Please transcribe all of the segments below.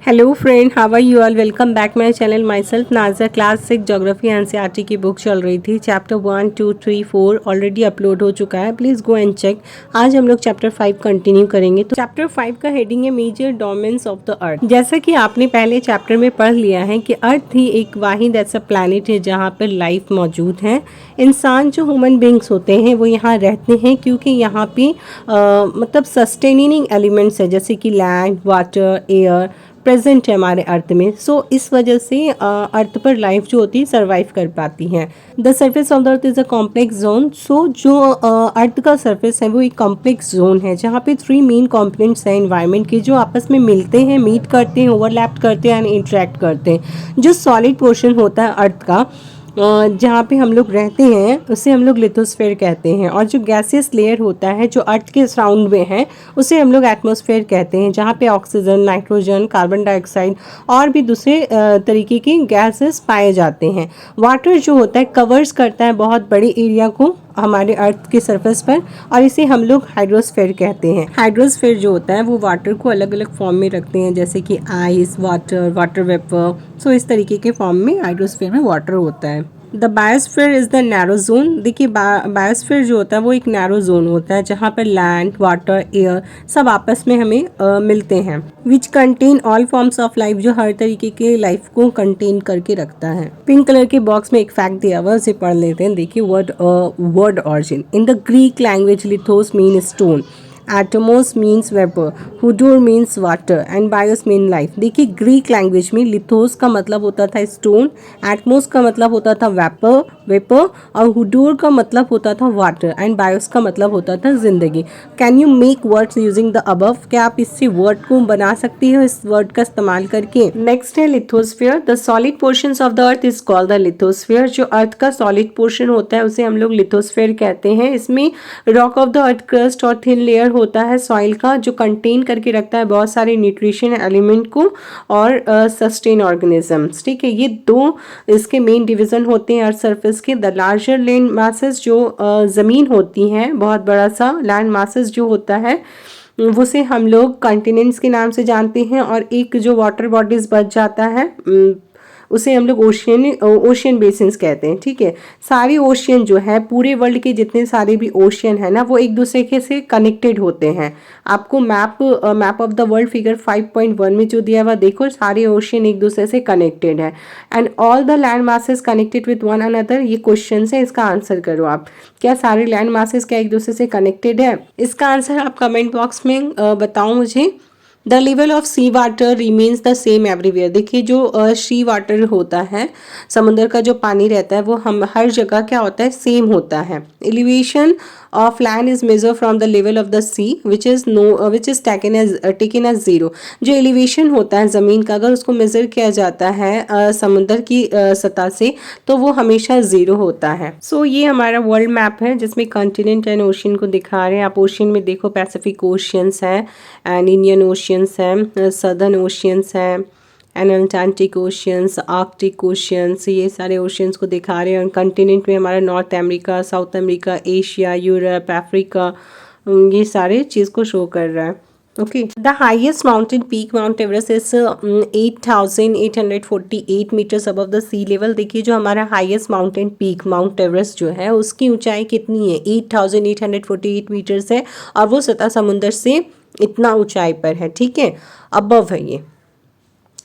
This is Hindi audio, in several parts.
Hello friend, how are you all. Welcome back my channel. Myself Naza. Class 6 geography NCERT की बुक चल रही थी। चैप्टर 1, 2, 3, 4 ऑलरेडी अपलोड हो चुका है, प्लीज़ गो एंड चेक। आज हम लोग चैप्टर 5 कंटिन्यू करेंगे। तो चैप्टर 5 का हेडिंग है major domains of the earth. जैसा कि आपने पहले चैप्टर में पढ़ लिया है कि अर्थ ही एक वाहिद ऐसा प्लानट है जहाँ पर लाइफ मौजूद है। इंसान जो ह्यूमन बींग्स होते हैं वो यहाँ रहते हैं क्योंकि यहाँ पे मतलब सस्टेनिंग एलिमेंट्स है, जैसे कि लैंड, वाटर, एयर प्रेजेंट है हमारे अर्थ में। सो इस वजह से अर्थ पर लाइफ जो होती है सर्वाइव कर पाती है। The surface of the earth is a complex zone. So जो अर्थ का सरफेस है वो एक कॉम्प्लेक्स जोन है जहाँ पे 3 मेन कॉम्पोनेंट्स हैं एनवायरनमेंट के, जो आपस में मिलते हैं, मीट करते हैं, ओवरलैप करते हैं एंड इंटरेक्ट करते हैं। जो सॉलिड पोर्शन होता है अर्थ का, जहाँ पे हम लोग रहते हैं, उसे हम लोग लिथोस्फेयर कहते हैं। और जो गैसियस लेयर होता है जो अर्थ के सराउंड में है उसे हम लोग एटमॉस्फेयर कहते हैं, जहाँ पे ऑक्सीजन, नाइट्रोजन, कार्बन डाइऑक्साइड और भी दूसरे तरीके के गैसेस पाए जाते हैं। वाटर जो होता है कवर्स करता है बहुत बड़े एरिया को हमारे अर्थ के सरफेस पर, और इसे हम लोग हाइड्रोस्फेयर कहते हैं। हाइड्रोस्फेयर जो होता है वो वाटर को अलग अलग फॉर्म में रखते हैं, जैसे कि आइस, वाटर, वाटर वेपर। सो इस तरीके के फॉर्म में हाइड्रोस्फेयर में वाटर होता है। The biosphere is the narrow zone. देखिए बायोस्फीयर जो होता है वो एक नैरो जोन होता है जहाँ पर लैंड, वाटर, एयर सब आपस में हमें मिलते हैं। Which contain all forms of life, जो हर तरीके के लाइफ को कंटेन करके रखता है। पिंक कलर के बॉक्स में एक फैक्ट दिया हुआ, उसे पढ़ लेते हैं। देखिए word origin. In the Greek language lithos mean stone, atmos means vapour, hudor means water and bios mean life. देखिए ग्रीक लैंग्वेज में लिथोस का मतलब होता था स्टोन, एटमोस का मतलब होता था वेपर और हुडूर का मतलब होता था वाटर एंड बायोस का मतलब होता था जिंदगी। Can you make words using the above? क्या आप इससे वर्ड को बना सकती हो इस वर्ड का इस्तेमाल करके? नेक्स्ट है lithosphere. The solid portions of the earth is called the lithosphere. जो अर्थ का सॉलिड पोर्शन होता है उसे हम लोग लिथोस्फीयर कहते हैं। इसमें rock of the earth crust और थिन लेयर होता है सॉइल का, जो कंटेन करके रखता है बहुत सारे न्यूट्रिशन एलिमेंट को और सस्टेन ऑर्गेनिजम्स। ठीक है, ये दो इसके मेन डिवीजन होते हैं अर्थ सरफेस के। द लार्जर लैंड मासेस, जो ज़मीन होती है, बहुत बड़ा सा लैंड मासेस जो होता है उसे हम लोग कॉन्टिनेंट्स के नाम से जानते हैं। और एक जो वाटर बॉडीज बच जाता है उसे हम लोग ओशियन बेसिन्स कहते हैं। ठीक है, सारे ओशियन जो है, पूरे वर्ल्ड के जितने सारे भी ओशियन है ना, वो एक दूसरे के से कनेक्टेड होते हैं। आपको map of the world figure 5.1 में जो दिया हुआ देखो, सारे ओशियन एक दूसरे से कनेक्टेड है। And all the land masses connected with one another. ये क्वेश्चन है, इसका आंसर करो आप। क्या सारे लैंड मासेस क्या एक दूसरे से कनेक्टेड है? इसका आंसर आप कमेंट बॉक्स में बताओ मुझे। The level of sea water remains the same everywhere. देखिए जो सी वाटर होता है, समुद्र का जो पानी रहता है, वो हम हर जगह क्या होता है, सेम होता है। Elevation of land is measured from the level of the sea which is taken as zero. जो एलिवेशन होता है ज़मीन का, अगर उसको मेजर किया जाता है समुद्र की सतह से, तो वो हमेशा ज़ीरो होता है। सो ये हमारा वर्ल्ड मैप है जिसमें कॉन्टिनेंट एंड ओशियन को दिखा रहे हैं। आप ओशियन में देखो, पैसिफिक ओशियंस है एंड इंडियन ओशियंस है, सदर्न ओशियंस है and Atlantic oceans, Arctic oceans, ये सारे ओशियंस को दिखा रहे हैं। और कंटिनेंट में हमारा North America, South America, Asia, Europe, Africa, ये सारे चीज़ को शो कर रहा है। Okay, the highest mountain peak Mount Everest is 8,848 metres above the sea level. देखिए जो हमारा highest mountain peak Mount Everest जो है उसकी ऊंचाई कितनी है, 8,848 मीटर्स है, और वो सतह समुद्र से इतना ऊंचाई पर है। ठीक है, अबव है ये।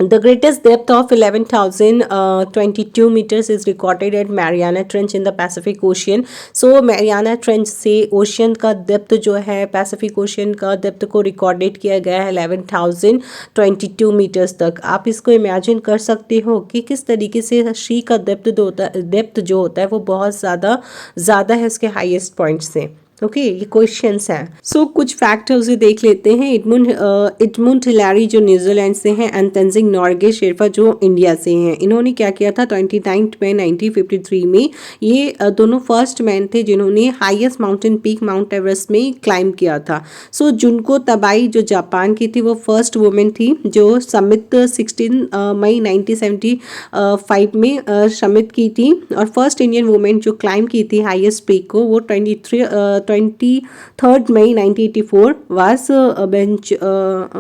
The greatest depth of 11,022 meters is recorded at Mariana Trench in the Pacific Ocean. So Mariana Trench से ओशियन का डेप्थ जो है, पैसिफिक ओशियन का डेप्थ को रिकॉर्डेड किया गया है 11,022 मीटर्स तक। आप इसको इमेजिन कर सकते हो कि किस तरीके से सी का डेप्थ जो होता है वो बहुत ज़्यादा है इसके हाईएस्ट पॉइंट से। ओके, ये क्वेश्चंस हैं। सो कुछ फैक्ट है उसे देख लेते हैं। एडमुंड हिलारी जो न्यूजीलैंड से हैं, एंड तेंजिंग नोर्गे शेरपा जो इंडिया से हैं। इन्होंने क्या किया था, 29 मई 1953 में ये दोनों फर्स्ट मैन थे जिन्होंने highest mountain peak Mount Everest में क्लाइंब किया था। सो जुनको तबाई जो जापान की थी, वो फर्स्ट वुमेन थी जो समिट 16 मई 1975 में समिट की थी। और फर्स्ट इंडियन वुमेन जो क्लाइंब की थी हाईएस्ट पीक को, वो 23rd May 1984 was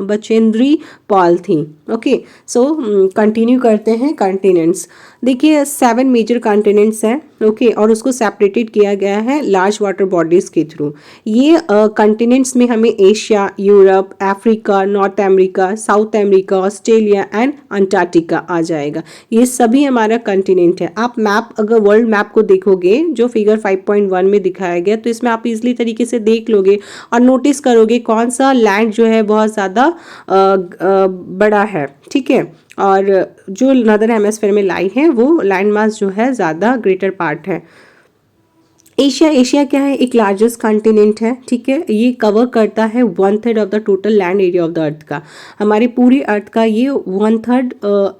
Bachendri polythene. Okay, so continue करते हैं कॉन्टिनेंट्स। देखिए 7 मेजर कॉन्टिनेंट्स हैं, ओके, और उसको सेपरेटेड किया गया है लार्ज वाटर बॉडीज़ के थ्रू। ये कॉन्टिनेंट्स में हमें Asia, Europe, Africa, North America, South America, Australia and Antarctica आ जाएगा। ये सभी हमारा कॉन्टिनेंट है। आप मैप, अगर वर्ल्ड मैप को देखोगे जो फिगर 5.1 में दिखाया गया, तो इसमें आप इजीली तरीके से देख लोगे और नोटिस करोगे कौन सा लैंड जो है बहुत ज़्यादा बड़ा है, ठीक है, और जो नदर हेमिस्फीयर में लाई है वो लैंड मास जो है ज़्यादा ग्रेटर पार्ट है। एशिया क्या है, एक लार्जेस्ट कॉन्टिनेंट है, ठीक है। ये कवर करता है 1/3 of the total land area of the अर्थ का। हमारे पूरी अर्थ का ये 1/3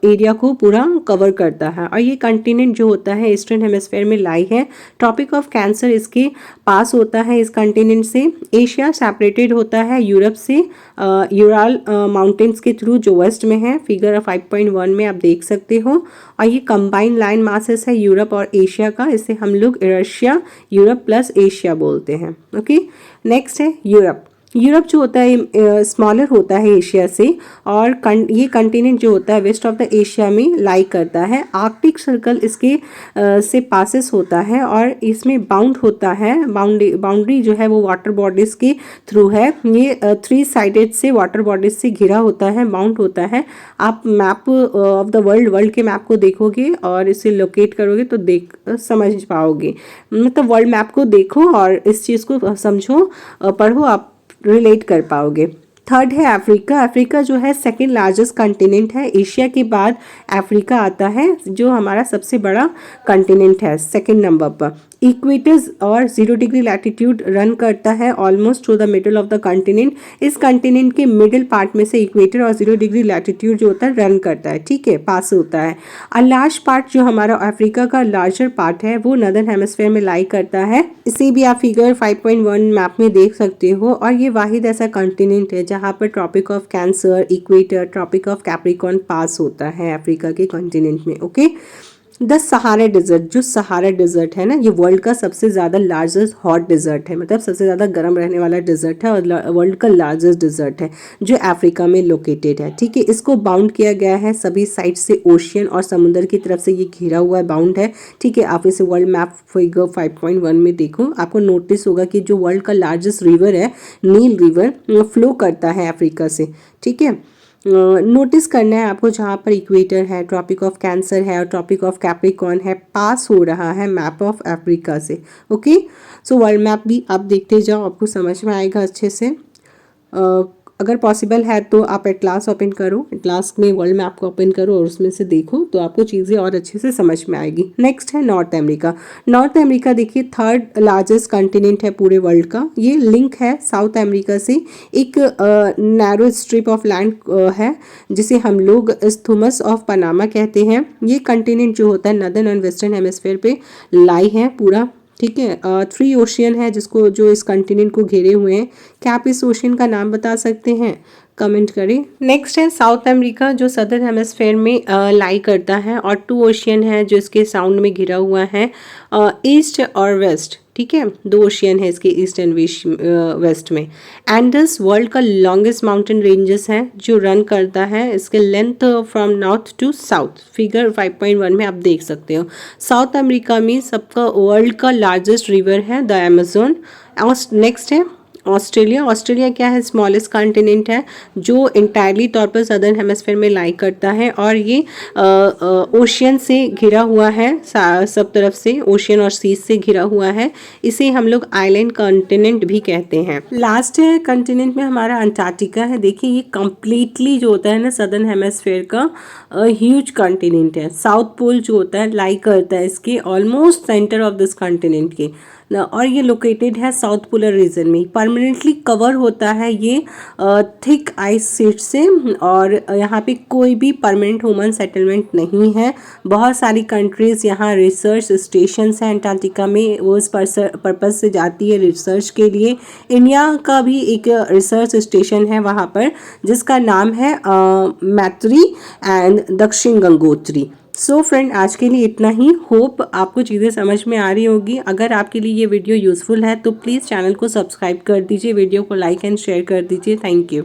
एरिया को पूरा कवर करता है। और ये कॉन्टिनेंट जो होता है ईस्टर्न हेमिस्फीयर में लाई है। ट्रॉपिक ऑफ कैंसर इसके पास होता है इस कॉन्टिनेंट से। एशिया सेपरेटेड होता है यूरोप से यूराल माउंटेन्स के थ्रू, जो वेस्ट में है, फिगर 5.1 में आप देख सकते हो। और ये कंबाइंड लैंड मासेस है यूरोप और एशिया का, इसे हम लोग रशिया, यूरोप प्लस एशिया बोलते हैं। ओके, नेक्स्ट है यूरोप। यूरोप जो होता है स्मॉलर होता है एशिया से, और ये कंटिनेंट जो होता है वेस्ट ऑफ द एशिया में लाई करता है। आर्कटिक सर्कल इसके से पासेस होता है और इसमें बाउंड होता है, बाउंड्री जो है वो वाटर बॉडीज के थ्रू है। ये 3 साइडेड से वाटर बॉडीज से घिरा होता है, बाउंड होता है। आप मैप ऑफ द वर्ल्ड के मैप को देखोगे और इसे लोकेट करोगे तो समझ पाओगे। मतलब वर्ल्ड मैप को देखो और इस चीज़ को समझो, पढ़ो, आप रिलेट कर पाओगे। थर्ड है अफ्रीका। अफ्रीका जो है सेकेंड लार्जेस्ट कॉन्टिनेंट है। एशिया के बाद अफ्रीका आता है, जो हमारा सबसे बड़ा कॉन्टिनेंट है सेकेंड नंबर पर। इक्वेटर्स और 0 डिग्री लैटिट्यूड रन करता है almost two the middle of the continent. इस कॉन्टिनेंट के मिडिल पार्ट में से इक्वेटर और 0 डिग्री लैटिट्यूड जो होता है रन करता है, ठीक है, पास होता है। और लार्ज पार्ट जो हमारा अफ्रीका का लार्जर पार्ट है वो नदर्न हेमिस्फीयर में लाई करता है। इसे भी आप फिगर 5.1 मैप में देख सकते हो। और ये वाहिद ऐसा कॉन्टिनेंट है जहाँ पर Tropic of Cancer, equator, Tropic of Capricorn pass होता है अफ्रीका के कॉन्टिनेंट में। ओके, द सहारा डिजर्ट, जो सहारा डिजर्ट है ना, ये वर्ल्ड का सबसे ज़्यादा लार्जेस्ट हॉट डिजर्ट है, मतलब सबसे ज़्यादा गर्म रहने वाला डिजर्ट है और वर्ल्ड का लार्जेस्ट डिजर्ट है जो अफ्रीका में लोकेटेड है, ठीक है। इसको बाउंड किया गया है सभी साइड से, ओशियन और समुद्र की तरफ से ये घिरा हुआ है, बाउंड है, ठीक है। आप इसे वर्ल्ड मैप फिगर 5.1 में देखो, आपको नोटिस होगा कि जो वर्ल्ड का लार्जेस्ट रिवर है, नील रिवर, फ्लो करता है अफ्रीका से, ठीक है। नोटिस करना है आपको, जहाँ पर इक्वेटर है, ट्रॉपिक ऑफ कैंसर है और ट्रॉपिक ऑफ कैप्रिकॉर्न है, पास हो रहा है मैप ऑफ अफ्रीका से। ओके, सो वर्ल्ड मैप भी आप देखते जाओ, आपको समझ में आएगा अच्छे से। अगर पॉसिबल है तो आप एटलास ओपन करो, एटलास में वर्ल्ड मैप को ओपन करो और उसमें से देखो, तो आपको चीज़ें और अच्छे से समझ में आएगी। नेक्स्ट है नॉर्थ अमेरिका। नॉर्थ अमेरिका देखिए थर्ड लार्जेस्ट कॉन्टिनेंट है पूरे वर्ल्ड का। ये लिंक है साउथ अमेरिका से। एक नैरो स्ट्रिप ऑफ लैंड है जिसे हम लोग इस्थुमस ऑफ पनामा कहते हैं। ये कॉन्टिनेंट जो होता है नदर्न एंड वेस्टर्न हेमिस्फीयर पे लाई है पूरा, ठीक है। 3 ओशियन है जिसको, जो इस कॉन्टिनेंट को घेरे हुए हैं। क्या आप इस ओशियन का नाम बता सकते हैं? कमेंट करें। नेक्स्ट है साउथ अमेरिका, जो सदर्न हेमिस्फीयर में लाई करता है, और 2 ओशियन है जो इसके साउंड में घिरा हुआ है, ईस्ट और वेस्ट, ठीक है। 2 ओशियन है इसके ईस्ट एंड वेस्ट में। एंडस वर्ल्ड का लॉन्गेस्ट माउंटेन रेंजेस है जो रन करता है, इसके length from north to south, figure 5.1 में आप देख सकते हो। साउथ अमेरिका में सबका वर्ल्ड का लार्जेस्ट रिवर है द अमेजोन। नेक्स्ट है ऑस्ट्रेलिया। ऑस्ट्रेलिया क्या है, स्मॉलेस्ट कॉन्टिनेंट है जो इंटायरली तौर पर सदर्न हेमिस्फीयर में लाई करता है, और ये ओशियन से घिरा हुआ है, सब तरफ से ओशियन और सीज से घिरा हुआ है। इसे हम लोग आइलैंड कॉन्टिनेंट भी कहते हैं। लास्ट है कॉन्टिनेंट में हमारा अंटार्कटिका है। देखिए ये कंप्लीटली जो होता है ना सदर्न हेमिस्फीयर का ह्यूज कॉन्टिनेंट है। साउथ पोल जो होता है लाई करता है इसके almost centre of this continent के, और ये लोकेटेड है साउथ पोलर रीजन में। परमानेंटली कवर होता है ये थिक आइस शीट से, और यहाँ पे कोई भी परमानेंट ह्यूमन सेटलमेंट नहीं है। बहुत सारी कंट्रीज़ यहाँ रिसर्च स्टेशंस हैं अंटार्कटिका में, वो इस पर्पज़ से जाती है रिसर्च के लिए। इंडिया का भी एक रिसर्च स्टेशन है वहाँ पर जिसका नाम है मैत्री एंड दक्षिण गंगोत्री। सो फ्रेंड, आज के लिए इतना ही। होप आपको चीज़ें समझ में आ रही होगी। अगर आपके लिए ये वीडियो यूज़फुल है तो प्लीज़ चैनल को सब्सक्राइब कर दीजिए, वीडियो को लाइक एंड शेयर कर दीजिए। Thank you.